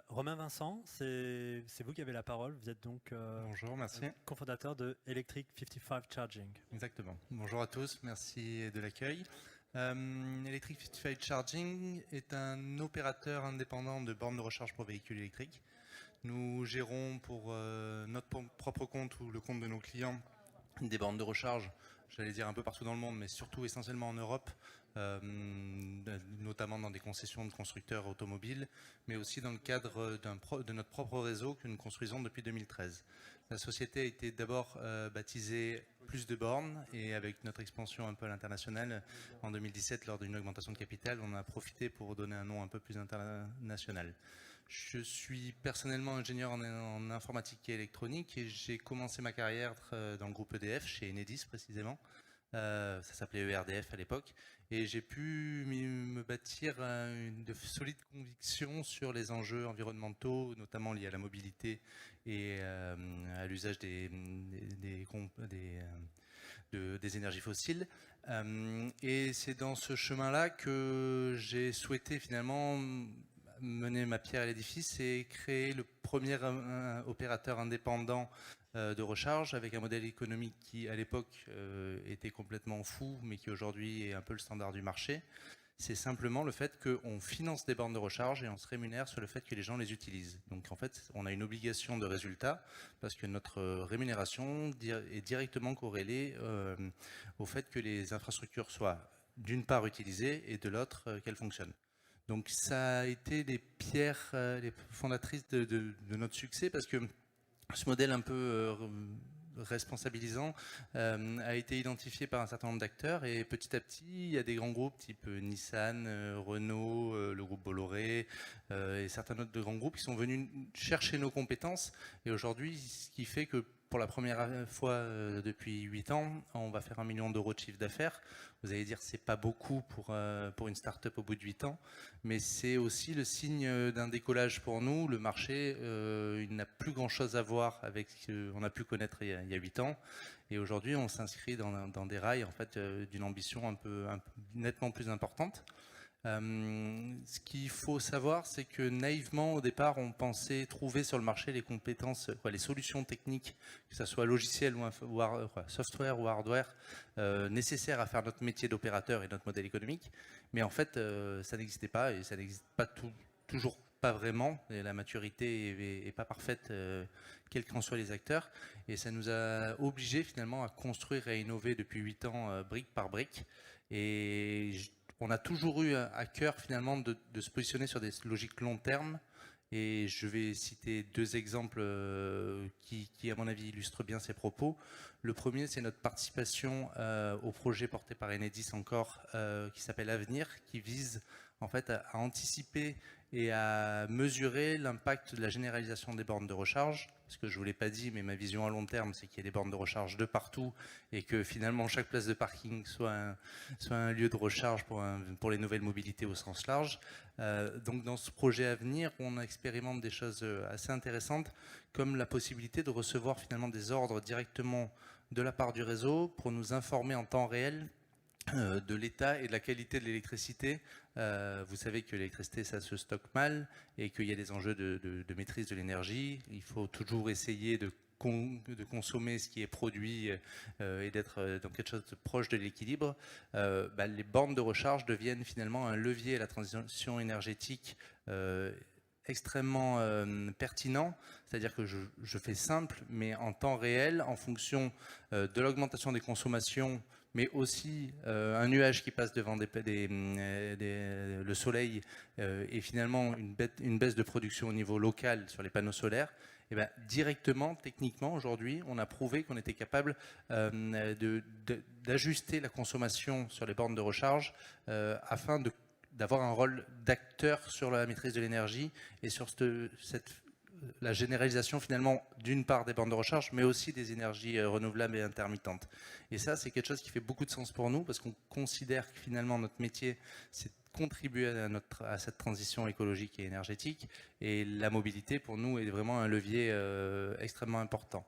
Romain Vincent, c'est vous qui avez la parole. Vous êtes donc Bonjour, merci. cofondateur de Electric 55 Charging. Exactement. Bonjour à tous, merci de l'accueil. Electric 55 Charging est un opérateur indépendant de bornes de recharge pour véhicules électriques. Nous gérons pour notre propre compte ou le compte de nos clients des bornes de recharge, j'allais dire un peu partout dans le monde, mais surtout essentiellement en Europe, notamment dans des concessions de constructeurs automobiles, mais aussi dans le cadre de notre propre réseau que nous construisons depuis 2013. La société a été d'abord baptisée Plus de bornes, et avec notre expansion un peu à l'international en 2017 lors d'une augmentation de capital, on a profité pour donner un nom un peu plus international. Je suis personnellement ingénieur en informatique et électronique et j'ai commencé ma carrière dans le groupe EDF, chez Enedis précisément. Ça s'appelait ERDF à l'époque. Et j'ai pu me bâtir de solides convictions sur les enjeux environnementaux, notamment liés à la mobilité et à l'usage des énergies fossiles. Et c'est dans ce chemin-là que j'ai souhaité finalement mener ma pierre à l'édifice et créer le premier opérateur indépendant de recharge avec un modèle économique qui à l'époque était complètement fou mais qui aujourd'hui est un peu le standard du marché. C'est simplement le fait qu'on finance des bornes de recharge et on se rémunère sur le fait que les gens les utilisent. Donc en fait, on a une obligation de résultat parce que notre rémunération est directement corrélée au fait que les infrastructures soient d'une part utilisées et de l'autre qu'elles fonctionnent. Donc ça a été les pierres les fondatrices de notre succès parce que ce modèle un peu responsabilisant a été identifié par un certain nombre d'acteurs et petit à petit il y a des grands groupes type Nissan, Renault, le groupe Bolloré et certains autres de grands groupes qui sont venus chercher nos compétences et aujourd'hui ce qui fait que pour la première fois depuis 8 ans, on va faire 1 million d'euros de chiffre d'affaires. Vous allez dire c'est pas beaucoup pour une start-up au bout de 8 ans, mais c'est aussi le signe d'un décollage pour nous. Le marché, il n'a plus grand-chose à voir avec ce qu'on a pu connaître il y a 8 ans. Et aujourd'hui, on s'inscrit dans des rails en fait, d'une ambition un peu nettement plus importante. Ce qu'il faut savoir, c'est que naïvement, au départ, on pensait trouver sur le marché les compétences, les solutions techniques, que ce soit logiciel ou software ou hardware, nécessaires à faire notre métier d'opérateur et notre modèle économique. Mais en fait, ça n'existait pas et ça n'existe pas toujours pas vraiment. Et la maturité est pas parfaite, quels qu'en soient les acteurs. Et ça nous a obligés finalement à construire et à innover depuis 8 ans, brique par brique. Et on a toujours eu à cœur finalement de se positionner sur des logiques long terme et je vais citer 2 exemples qui à mon avis illustrent bien ces propos. Le premier, c'est notre participation au projet porté par Enedis encore qui s'appelle Avenir, qui vise en fait à anticiper et à mesurer l'impact de la généralisation des bornes de recharge. Parce que je ne vous l'ai pas dit, mais ma vision à long terme, c'est qu'il y ait des bornes de recharge de partout et que finalement chaque place de parking soit un lieu de recharge pour les nouvelles mobilités au sens large. Donc dans ce projet à venir, on expérimente des choses assez intéressantes, comme la possibilité de recevoir finalement des ordres directement de la part du réseau pour nous informer en temps réel de l'état et de la qualité de l'électricité. Vous savez que l'électricité, ça se stocke mal et qu'il y a des enjeux de maîtrise de l'énergie. Il faut toujours essayer de consommer ce qui est produit et d'être dans quelque chose de proche de l'équilibre. Les bornes de recharge deviennent finalement un levier à la transition énergétique extrêmement pertinent, c'est-à-dire que je fais simple, mais en temps réel, en fonction de l'augmentation des consommations, mais aussi un nuage qui passe devant le soleil et finalement une baisse de production au niveau local sur les panneaux solaires, et bien, directement, techniquement, aujourd'hui, on a prouvé qu'on était capable d'ajuster la consommation sur les bornes de recharge afin d'avoir un rôle d'acteur sur la maîtrise de l'énergie et sur la généralisation finalement d'une part des bornes de recharge, mais aussi des énergies renouvelables et intermittentes. Et ça, c'est quelque chose qui fait beaucoup de sens pour nous parce qu'on considère que finalement notre métier, c'est de contribuer à cette transition écologique et énergétique. Et la mobilité, pour nous, est vraiment un levier extrêmement important.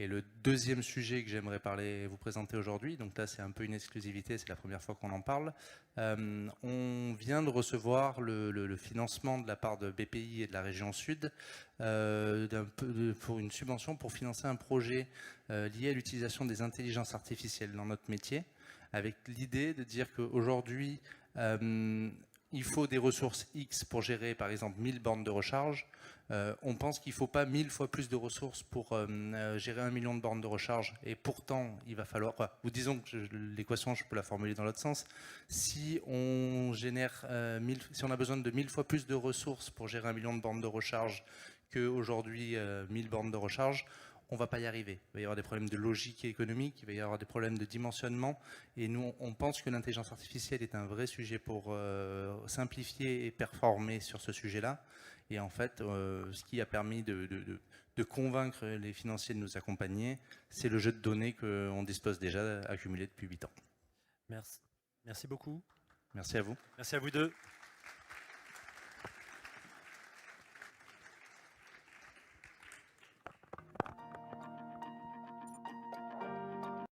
Et le deuxième sujet que j'aimerais vous présenter aujourd'hui, donc là c'est un peu une exclusivité, c'est la première fois qu'on en parle, on vient de recevoir le financement de la part de BPI et de la région Sud pour une subvention pour financer un projet lié à l'utilisation des intelligences artificielles dans notre métier, avec l'idée de dire qu'aujourd'hui, il faut des ressources X pour gérer par exemple 1000 bornes de recharge. On pense qu'il ne faut pas 1000 fois plus de ressources pour gérer 1 million de bornes de recharge, et pourtant il va falloir, ou disons que l'équation je peux la formuler dans l'autre sens, si on si on a besoin de 1000 fois plus de ressources pour gérer 1 million de bornes de recharge qu'aujourd'hui 1000 bornes de recharge, on ne va pas y arriver. Il va y avoir des problèmes de logique et économique, il va y avoir des problèmes de dimensionnement, et nous on pense que l'intelligence artificielle est un vrai sujet pour simplifier et performer sur ce sujet-là. Et en fait, ce qui a permis de convaincre les financiers de nous accompagner, c'est le jeu de données qu'on dispose déjà accumulé depuis 8 ans. Merci beaucoup. Merci à vous. Merci à vous deux.